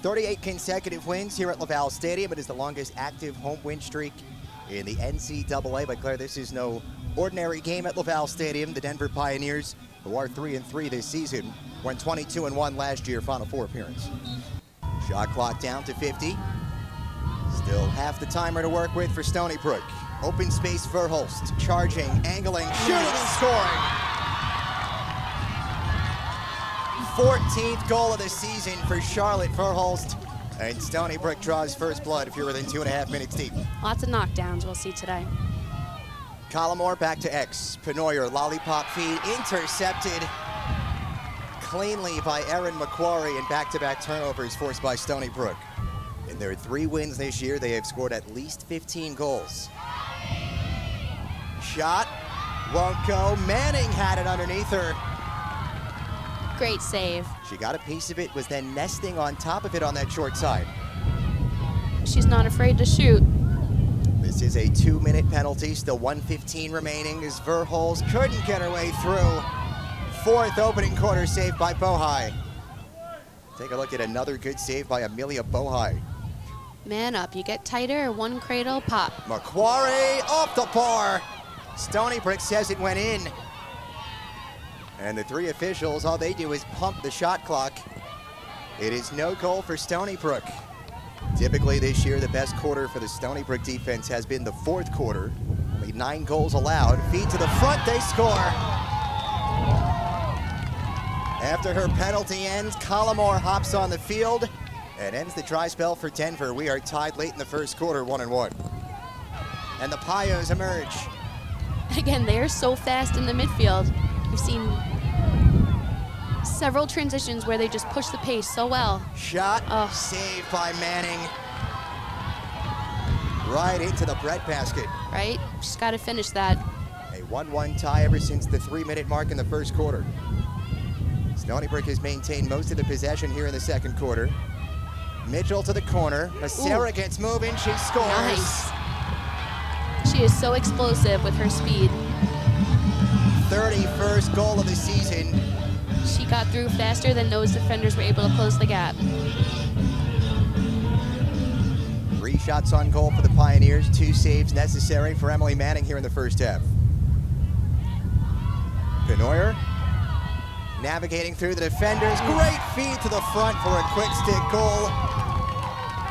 38 consecutive wins here at LaValle Stadium. It is the longest active home win streak in the NCAA. But Claire, this is no ordinary game at LaValle Stadium. The Denver Pioneers, who are 3-3 this season, went 22-1 last year, Final Four appearance. Shot clock down to 50. Still half the timer to work with for Stony Brook. Open space Verhulst, charging, angling, shooting, and scoring. 14th goal of the season for Charlotte Verhulst. And Stony Brook draws first blood if you're within 2.5 minutes deep. Lots of knockdowns we'll see today. Collimore back to X. Penoyer, lollipop feed, intercepted cleanly by Erin McQuarrie, and back-to-back turnovers forced by Stony Brook. In their 3 wins this year, they have scored at least 15 goals. Shot, won't go. Manning had it underneath her. Great save. She got a piece of it, was then nesting on top of it on that short side. She's not afraid to shoot. This is a 2-minute penalty, still 1:15 remaining as Verhulst couldn't get her way through. 4th opening quarter save by Bohai. Take a look at another good save by Amelia Bohai. Man up, you get tighter, one cradle, pop. McQuarrie off the bar. Stony Brook says it went in. And the 3 officials, all they do is pump the shot clock. It is no goal for Stony Brook. Typically this year, the best quarter for the Stony Brook defense has been the 4th quarter. Only 9 goals allowed. Feed to the front, they score. After her penalty ends, Collimore hops on the field and ends the dry spell for Denver. We are tied late in the first quarter, 1-1. And the Pios emerge. Again, they are so fast in the midfield. We've seen several transitions where they just push the pace so well. Shot, saved by Manning. Right into the breadbasket. Right, just got to finish that. A 1-1 tie ever since the 3-minute mark in the first quarter. Stony Brook has maintained most of the possession here in the second quarter. Mitchell to the corner. Becerra gets moving, she scores. Nice. She is so explosive with her speed. 31st goal of the season. She got through faster than those defenders were able to close the gap. 3 shots on goal for the Pioneers, 2 saves necessary for Emily Manning here in the first half. Penoyer navigating through the defenders. Great feed to the front for a quick stick goal.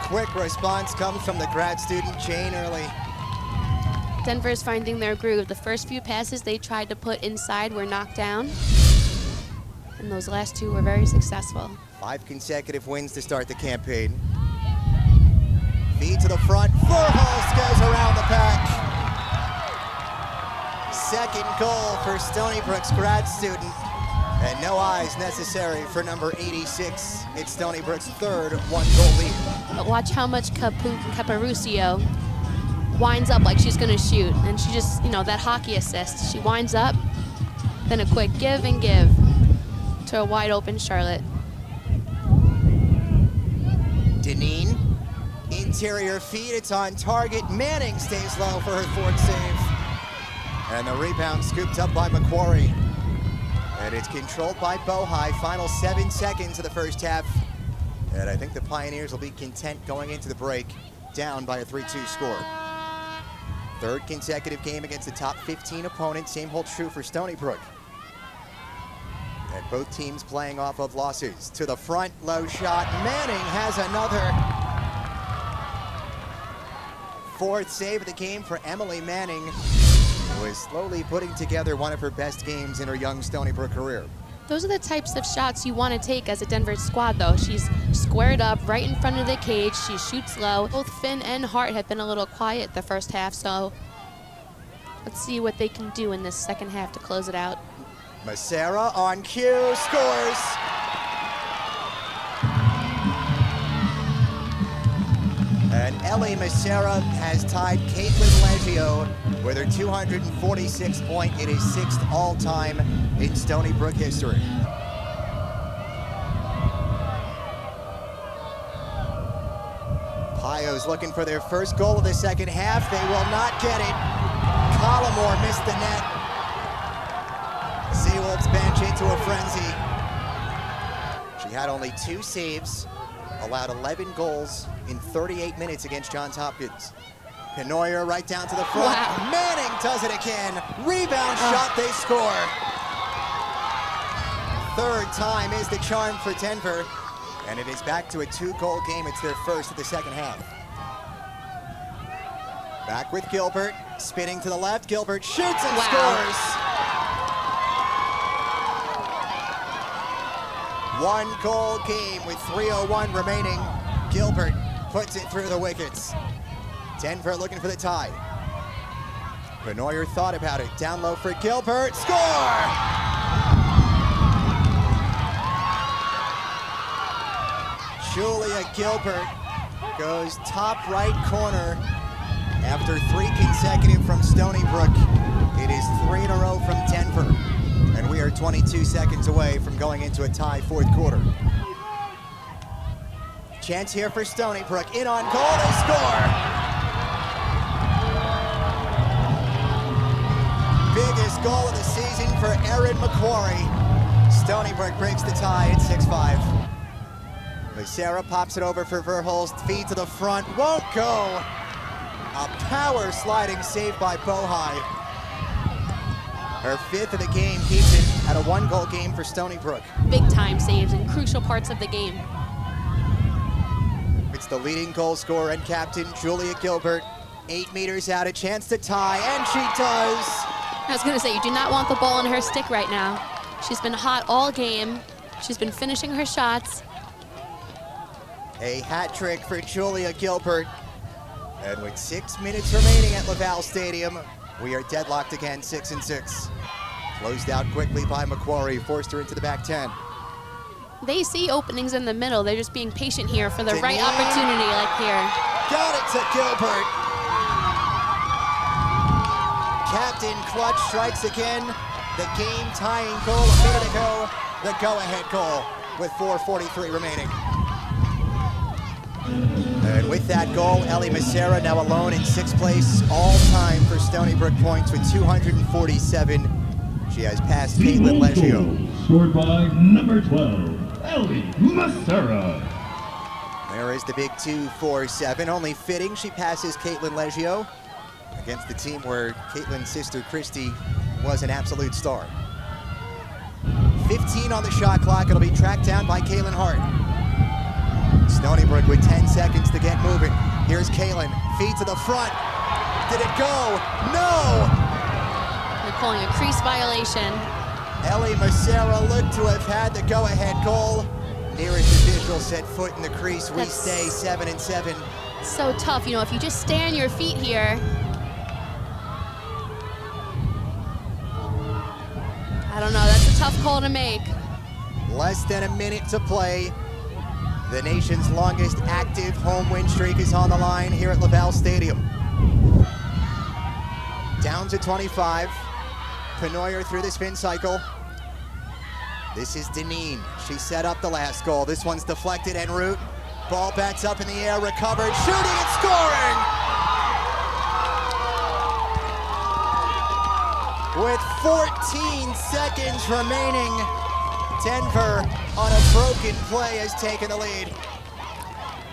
Quick response comes from the grad student, Jane Early. Denver's finding their groove. The first few passes they tried to put inside were knocked down, and those last 2 were very successful. 5 consecutive wins to start the campaign. Feed to the front. Verhulst goes around the pack. 2nd goal for Stony Brook's grad student, and no eyes necessary for number 86. It's Stony Brook's 3rd 1-goal lead. But watch how much Caparucio winds up like she's gonna shoot, and she just, that hockey assist. She winds up, then a quick give and give to a wide open Charlotte. Deneen, interior feed, it's on target. Manning stays low for her 4th save. And the rebound scooped up by McQuarrie. And it's controlled by Bohai. Final 7 seconds of the first half. And I think the Pioneers will be content going into the break, down by a 3-2 score. 3rd consecutive game against the top 15 opponent. Same holds true for Stony Brook. And both teams playing off of losses. To the front, low shot. Manning has another. 4th save of the game for Emily Manning, who is slowly putting together one of her best games in her young Stony Brook career. Those are the types of shots you want to take as a Denver squad, though. She's squared up right in front of the cage. She shoots low. Both Finn and Hart have been a little quiet the first half, so let's see what they can do in this second half to close it out. Becerra on cue, scores. And Ellie Becerra has tied Caitlin Leggio with her 246 point. It is 6th all-time in Stony Brook history. Pios looking for their first goal of the second half. They will not get it. Collimore missed the net. Seawolves bench into a frenzy. She had only 2 saves allowed 11 goals in 38 minutes against Johns Hopkins. Penoyer right down to the front. Wow. Manning does it again. Rebound shot, they score. Third time is the charm for Denver, and it is back to a 2-goal game. It's their first of the second half. Back with Gilbert, spinning to the left. Gilbert shoots and scores. 1-goal game with 3:01 remaining. Gilbert puts it through the wickets. Denver looking for the tie. Penoyer thought about it. Down low for Gilbert. Score! Julia Gilbert goes top right corner after 3 consecutive from Stony Brook. It is 3 in a row from Denver, and we are 22 seconds away from going into a tie fourth quarter. Chance here for Stony Brook. In on goal, they score! Biggest goal of the season for Erin McQuarrie. Stony Brook breaks the tie at 6-5. Sarah pops it over for Verhulst, feed to the front, won't go. A power sliding save by Bohai. Her 5th of the game keeps it at a 1-goal game for Stony Brook. Big time saves in crucial parts of the game. It's the leading goal scorer and captain, Julia Gilbert. 8 meters out, a chance to tie, and she does. I was gonna say, you do not want the ball on her stick right now. She's been hot all game. She's been finishing her shots. A hat trick for Julia Gilbert. And with 6 minutes remaining at LaValle Stadium, we are deadlocked again, 6-6. Closed out quickly by McQuarrie, forced her into the back 10. They see openings in the middle. They're just being patient here for the right opportunity, like here. Got it to Gilbert. Captain Clutch strikes again. The game-tying goal a minute ago. The go-ahead goal with 4:43 remaining. And with that goal, Ellie Macera now alone in 6th place all-time for Stony Brook points with 247. She has passed Caitlin Leggio. Scored by number 12, Ellie Macera. There is the big 2-4-7. Only fitting she passes Caitlin Leggio against the team where Caitlin's sister Christy was an absolute star. 15 on the shot clock. It'll be tracked down by Caitlin Hart. Stony Brook with 10 seconds to get moving. Here's Caitlin, feed to the front. Did it go? No! They're calling a crease violation. Ellie Macera looked to have had the go-ahead goal. Nearest official set foot in the crease. We stay 7-7. So tough, you know, if you just stay on your feet here. I don't know, that's a tough call to make. Less than a minute to play. The nation's longest active home win streak is on the line here at LaValle Stadium. Down to 25. Penoyer through the spin cycle. This is Deneen. She set up the last goal. This one's deflected en route. Ball bats up in the air, recovered, shooting and scoring! With 14 seconds remaining, Denver on a broken play has taken the lead.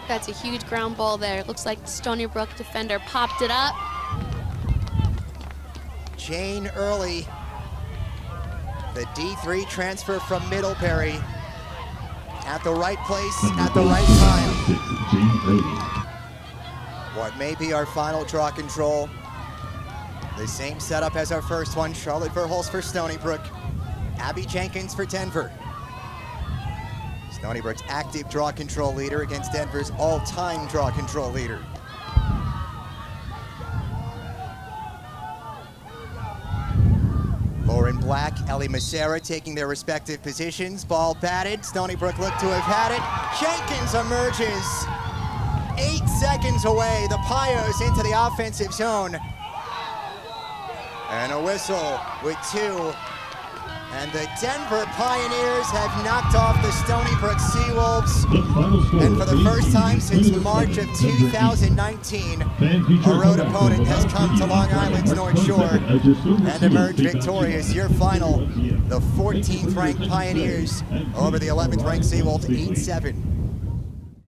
That's a huge ground ball there. It looks like the Stony Brook defender popped it up. Jane Early, the D3 transfer from Middlebury, at the right place at the right time. What may be our final draw control. The same setup as our first one. Charlotte Verhulst for Stony Brook. Abby Jenkins for Denver. Stony Brook's active draw control leader against Denver's all-time draw control leader. Lauren Black, Ellie Macera taking their respective positions. Ball batted. Stony Brook looked to have had it. Jenkins emerges. 8 seconds away. The Pios into the offensive zone. And a whistle with 2. And the Denver Pioneers have knocked off the Stony Brook Seawolves. And for the first time since March of 2019, a road opponent has come to Long Island's North Shore and emerged victorious. Your final, the 14th ranked Pioneers over the 11th ranked Seawolves, 8-7.